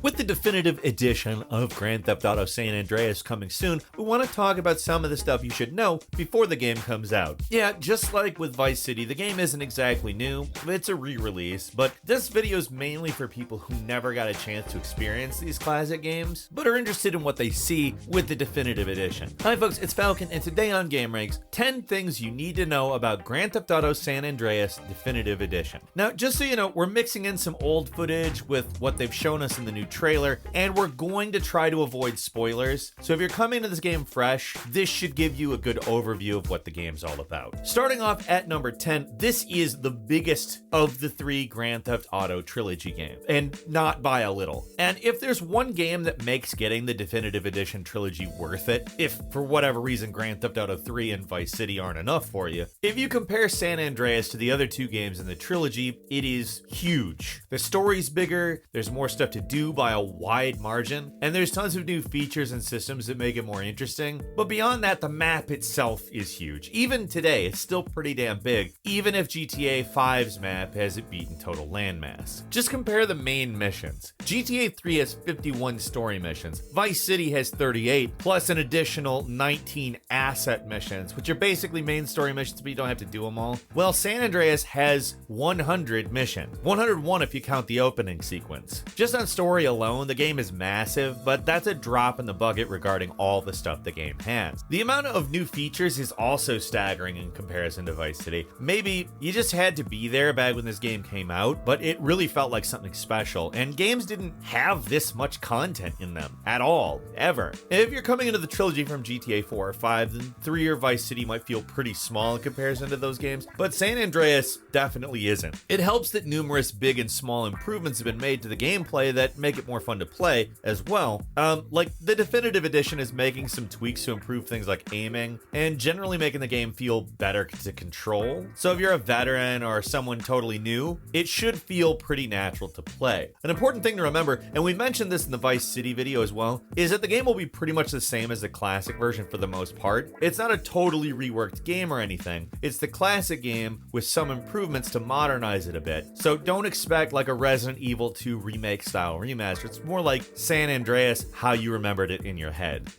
With the definitive edition of Grand Theft Auto San Andreas coming soon, we want to talk about some of the stuff you should know before the game comes out. Yeah, just like with Vice City, the game isn't exactly new, it's a re-release, but this video is mainly for people who never got a chance to experience these classic games, but are interested in what they see with the definitive edition. Hi folks, it's Falcon, and today on GameRanks, 10 things you need to know about Grand Theft Auto San Andreas Definitive Edition. Now, just so you know, we're mixing in some old footage with what they've shown us in the new trailer, and we're going to try to avoid spoilers. So if you're coming to this game fresh, this should give you a good overview of what the game's all about. Starting off at number 10, this is the biggest of the 3 Grand Theft Auto trilogy games, and not by a little. And if there's one game that makes getting the Definitive Edition trilogy worth it, if for whatever reason Grand Theft Auto 3 and Vice City aren't enough for you, if you compare San Andreas to the other 2 games in the trilogy, it is huge. The story's bigger, there's more stuff to do by a wide margin, and there's tons of new features and systems that make it more interesting. But beyond that, the map itself is huge. Even today, it's still pretty damn big, even if GTA 5's map hasn't beaten total landmass. Just compare the main missions. GTA 3 has 51 story missions, Vice City has 38, plus an additional 19 asset missions, which are basically main story missions, but you don't have to do them all. Well, San Andreas has 100 missions, 101 if you count the opening sequence. Just on story alone, the game is massive, but that's a drop in the bucket regarding all the stuff the game has. The amount of new features is also staggering in comparison to Vice City. Maybe you just had to be there back when this game came out, but it really felt like something special, and games didn't have this much content in them at all, ever. If you're coming into the trilogy from GTA 4 or 5, then 3 or Vice City might feel pretty small in comparison to those games, but San Andreas definitely isn't. It helps that numerous big and small improvements have been made to the gameplay that make it more fun to play as well. Like the Definitive Edition is making some tweaks to improve things like aiming and generally making the game feel better to control. So if you're a veteran or someone totally new, it should feel pretty natural to play. An important thing to remember, and we mentioned this in the Vice City video as well, is that the game will be pretty much the same as the classic version for the most part. It's not a totally reworked game or anything. It's the classic game with some improvements to modernize it a bit. So don't expect like a Resident Evil 2 remake style remaster. It's more like San Andreas, how you remembered it in your head.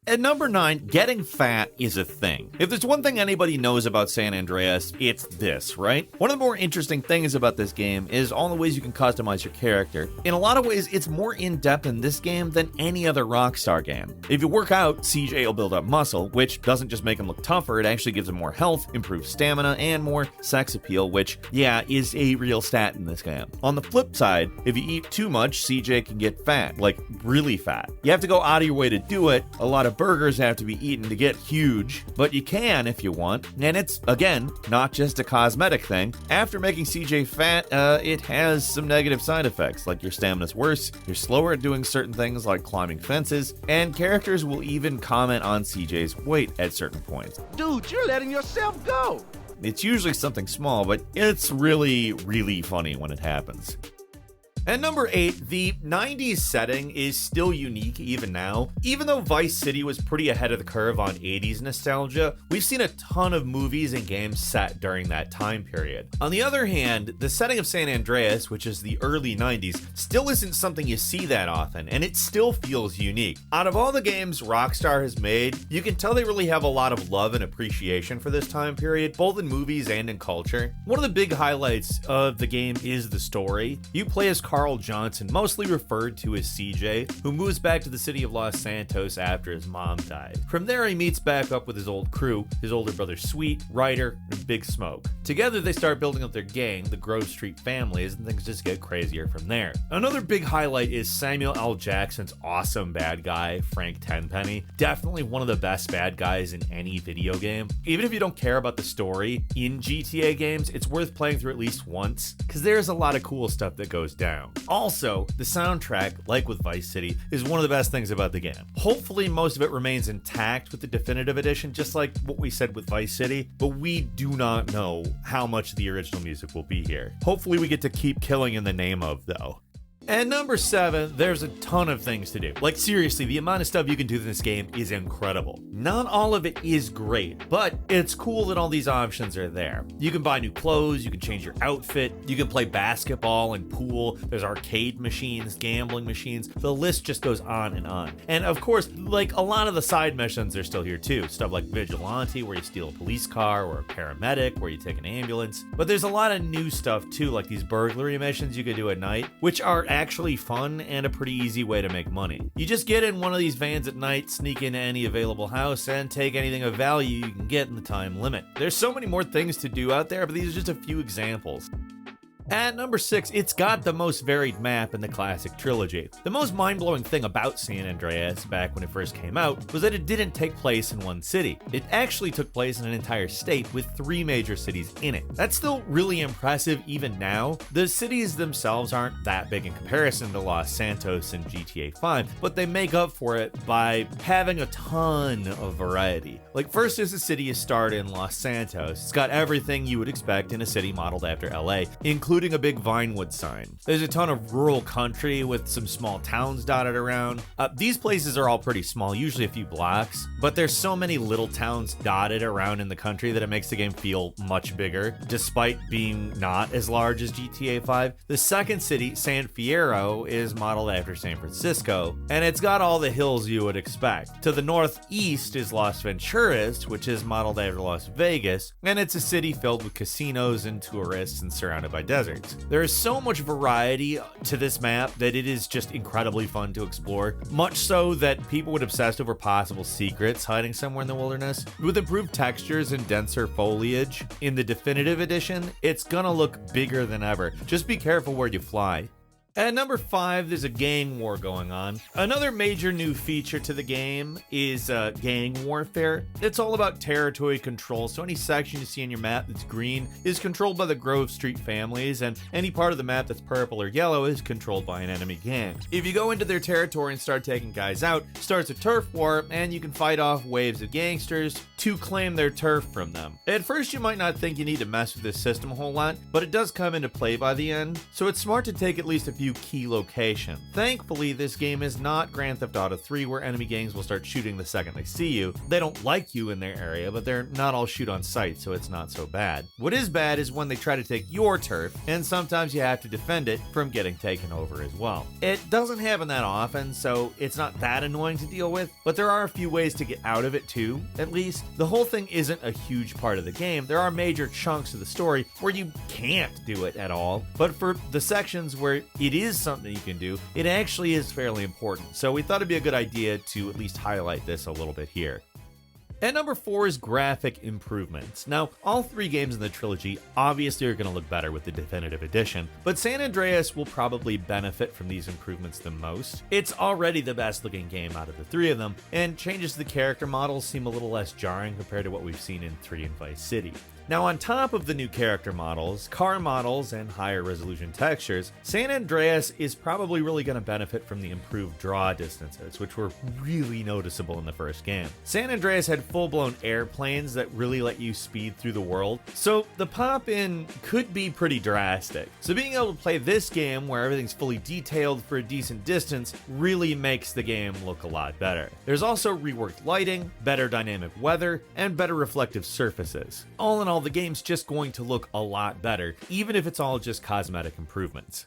At number 9, getting fat is a thing. If there's one thing anybody knows about San Andreas, it's this, right? One of the more interesting things about this game is all the ways you can customize your character. In a lot of ways, it's more in-depth in this game than any other Rockstar game. If you work out, CJ will build up muscle, which doesn't just make him look tougher, it actually gives him more health, improved stamina, and more sex appeal, which, yeah, is a real stat in this game. On the flip side, if you eat too much, CJ can get fat, like really fat. You have to go out of your way to do it. A lot of burgers have to be eaten to get huge, but you can if you want, and it's, again, not just a cosmetic thing. After making CJ fat, it has some negative side effects, like your stamina's worse, you're slower at doing certain things like climbing fences, and characters will even comment on CJ's weight at certain points. Dude, you're letting yourself go! It's usually something small, but it's really, really funny when it happens. At number 8, the 90s setting is still unique even now. Even though Vice City was pretty ahead of the curve on 80s nostalgia, we've seen a ton of movies and games set during that time period. On the other hand, the setting of San Andreas, which is the early 90s, still isn't something you see that often, and it still feels unique. Out of all the games Rockstar has made, you can tell they really have a lot of love and appreciation for this time period, both in movies and in culture. One of the big highlights of the game is the story. You play as Carl Johnson, mostly referred to as CJ, who moves back to the city of Los Santos after his mom died. From there, he meets back up with his old crew, his older brother Sweet, Ryder, and Big Smoke. Together, they start building up their gang, the Grove Street Families, and things just get crazier from there. Another big highlight is Samuel L. Jackson's awesome bad guy, Frank Tenpenny. Definitely one of the best bad guys in any video game. Even if you don't care about the story in GTA games, it's worth playing through at least once, because there's a lot of cool stuff that goes down. Also, the soundtrack, like with Vice City, is one of the best things about the game. Hopefully most of it remains intact with the Definitive Edition, just like what we said with Vice City, but we do not know how much the original music will be here. Hopefully we get to keep killing in the name of, though. And number 7, there's a ton of things to do. Like seriously, the amount of stuff you can do in this game is incredible. Not all of it is great, but it's cool that all these options are there. You can buy new clothes, you can change your outfit, you can play basketball and pool, there's arcade machines, gambling machines, the list just goes on and on. And of course, like a lot of the side missions are still here too. Stuff like Vigilante, where you steal a police car, or a Paramedic, where you take an ambulance. But there's a lot of new stuff too, like these burglary missions you can do at night, which are actually fun and a pretty easy way to make money. You just get in one of these vans at night, sneak into any available house, and take anything of value you can get in the time limit. There's so many more things to do out there, but these are just a few examples. At number 6, it's got the most varied map in the classic trilogy. The most mind-blowing thing about San Andreas back when it first came out was that it didn't take place in one city. It actually took place in an entire state with 3 major cities in it. That's still really impressive even now. The cities themselves aren't that big in comparison to Los Santos and GTA 5, but they make up for it by having a ton of variety. Like first there's a city you start in, Los Santos. It's got everything you would expect in a city modeled after LA, including a big Vinewood sign. There's a ton of rural country with some small towns dotted around. These places are all pretty small, usually a few blocks, but there's so many little towns dotted around in the country that it makes the game feel much bigger, despite being not as large as GTA 5. The second city, San Fierro, is modeled after San Francisco, and it's got all the hills you would expect. To the northeast is Las Venturas, which is modeled after Las Vegas, and it's a city filled with casinos and tourists and surrounded by deserts. There is so much variety to this map that it is just incredibly fun to explore, much so that people would obsess over possible secrets hiding somewhere in the wilderness. With improved textures and denser foliage in the definitive edition, it's gonna look bigger than ever. Just be careful where you fly. At number 5, there's a gang war going on. Another major new feature to the game is gang warfare. It's all about territory control, so any section you see on your map that's green is controlled by the Grove Street families, and any part of the map that's purple or yellow is controlled by an enemy gang. If you go into their territory and start taking guys out, starts a turf war, and you can fight off waves of gangsters to claim their turf from them. At first, you might not think you need to mess with this system a whole lot, but it does come into play by the end, so it's smart to take at least a few key locations. Thankfully, this game is not Grand Theft Auto 3, where enemy gangs will start shooting the second they see you. They don't like you in their area, but they're not all shoot on sight, so it's not so bad. What is bad is when they try to take your turf, and sometimes you have to defend it from getting taken over as well. It doesn't happen that often, so it's not that annoying to deal with, but there are a few ways to get out of it too, at least. The whole thing isn't a huge part of the game. There are major chunks of the story where you can't do it at all, but for the sections where it is something you can do, it actually is fairly important. So we thought it'd be a good idea to at least highlight this a little bit here. At number 4 is graphic improvements. Now, all 3 games in the trilogy obviously are going to look better with the definitive edition, but San Andreas will probably benefit from these improvements the most. It's already the best looking game out of the 3 of them, and changes to the character models seem a little less jarring compared to what we've seen in 3 and Vice City. Now, on top of the new character models, car models, and higher resolution textures, San Andreas is probably really going to benefit from the improved draw distances, which were really noticeable in the first game. San Andreas had full-blown airplanes that really let you speed through the world, so the pop-in could be pretty drastic. So being able to play this game where everything's fully detailed for a decent distance really makes the game look a lot better. There's also reworked lighting, better dynamic weather, and better reflective surfaces. All in all, the game's just going to look a lot better, even if it's all just cosmetic improvements.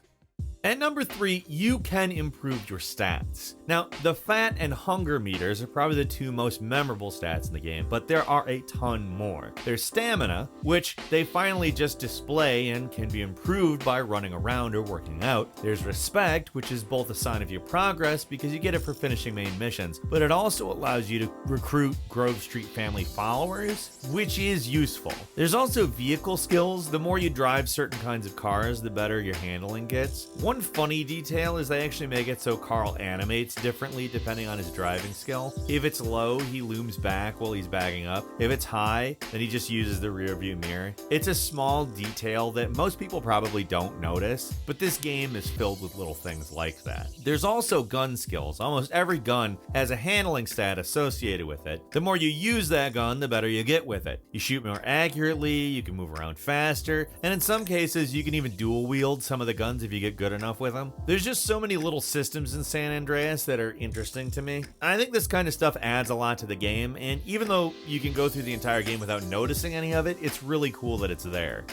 At number 3, you can improve your stats. Now, the fat and hunger meters are probably the 2 most memorable stats in the game, but there are a ton more. There's stamina, which they finally just display and can be improved by running around or working out. There's respect, which is both a sign of your progress because you get it for finishing main missions, but it also allows you to recruit Grove Street family followers, which is useful. There's also vehicle skills. The more you drive certain kinds of cars, the better your handling gets. One funny detail is they actually make it so Carl animates differently depending on his driving skill. If it's low, he looms back while he's backing up. If it's high, then he just uses the rear view mirror. It's a small detail that most people probably don't notice, but this game is filled with little things like that. There's also gun skills. Almost every gun has a handling stat associated with it. The more you use that gun, the better you get with it. You shoot more accurately, you can move around faster, and in some cases you can even dual wield some of the guns if you get good enough enough with them. There's just so many little systems in San Andreas that are interesting to me. I think this kind of stuff adds a lot to the game, and even though you can go through the entire game without noticing any of it, it's really cool that it's there.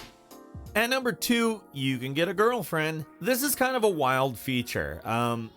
At number 2, you can get a girlfriend. This is kind of a wild feature.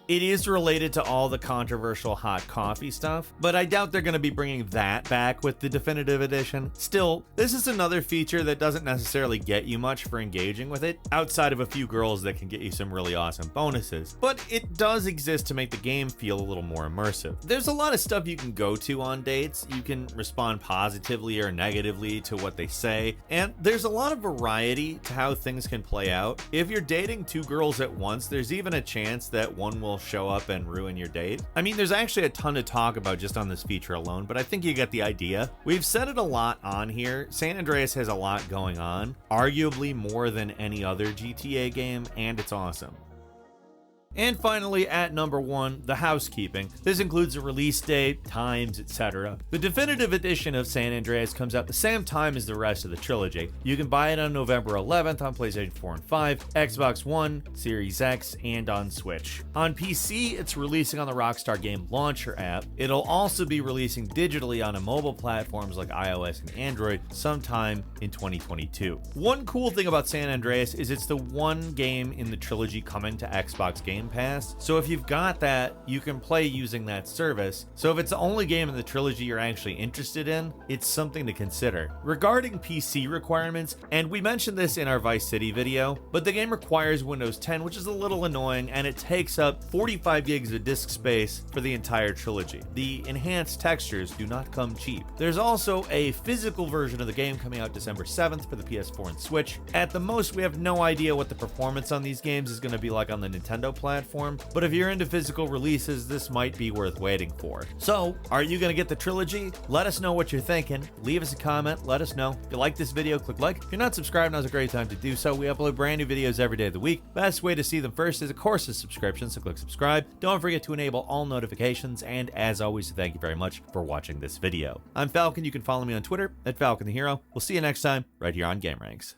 It is related to all the controversial hot coffee stuff, but I doubt they're going to be bringing that back with the definitive edition. Still, this is another feature that doesn't necessarily get you much for engaging with it, outside of a few girls that can get you some really awesome bonuses, but it does exist to make the game feel a little more immersive. There's a lot of stuff you can go to on dates. You can respond positively or negatively to what they say, and there's a lot of variety to how things can play out. If you're dating 2 girls at once, there's even a chance that one will show up and ruin your date. I mean, there's actually a ton to talk about just on this feature alone, but I think you get the idea. We've said it a lot on here. San Andreas has a lot going on, arguably more than any other GTA game, and it's awesome. And finally, at number 1, the housekeeping. This includes a release date, times, etc. The definitive edition of San Andreas comes out the same time as the rest of the trilogy. You can buy it on November 11th on PlayStation 4 and 5, Xbox One, Series X, and on Switch. On PC, it's releasing on the Rockstar Game Launcher app. It'll also be releasing digitally on mobile platforms like iOS and Android sometime in 2022. One cool thing about San Andreas is it's the one game in the trilogy coming to Xbox Game Pass, so if you've got that, you can play using that service. So if it's the only game in the trilogy you're actually interested in, it's something to consider. Regarding PC requirements, and we mentioned this in our Vice City video, but the game requires Windows 10, which is a little annoying, and it takes up 45 gigs of disk space for the entire trilogy. The enhanced textures do not come cheap. There's also a physical version of the game coming out December 7th for the PS4 and Switch. At the most, we have no idea what the performance on these games is going to be like on the Nintendo platform, but if you're into physical releases, this might be worth waiting for. So, are you going to get the trilogy? Let us know what you're thinking. Leave us a comment, let us know. If you like this video, click like. If you're not subscribed, now's a great time to do so. We upload brand new videos every day of the week. Best way to see them first is, of course, a subscription, so click subscribe. Don't forget to enable all notifications, and as always, thank you very much for watching this video. I'm Falcon. You can follow me on Twitter at Falcon the Hero. We'll see you next time, right here on GameRanks.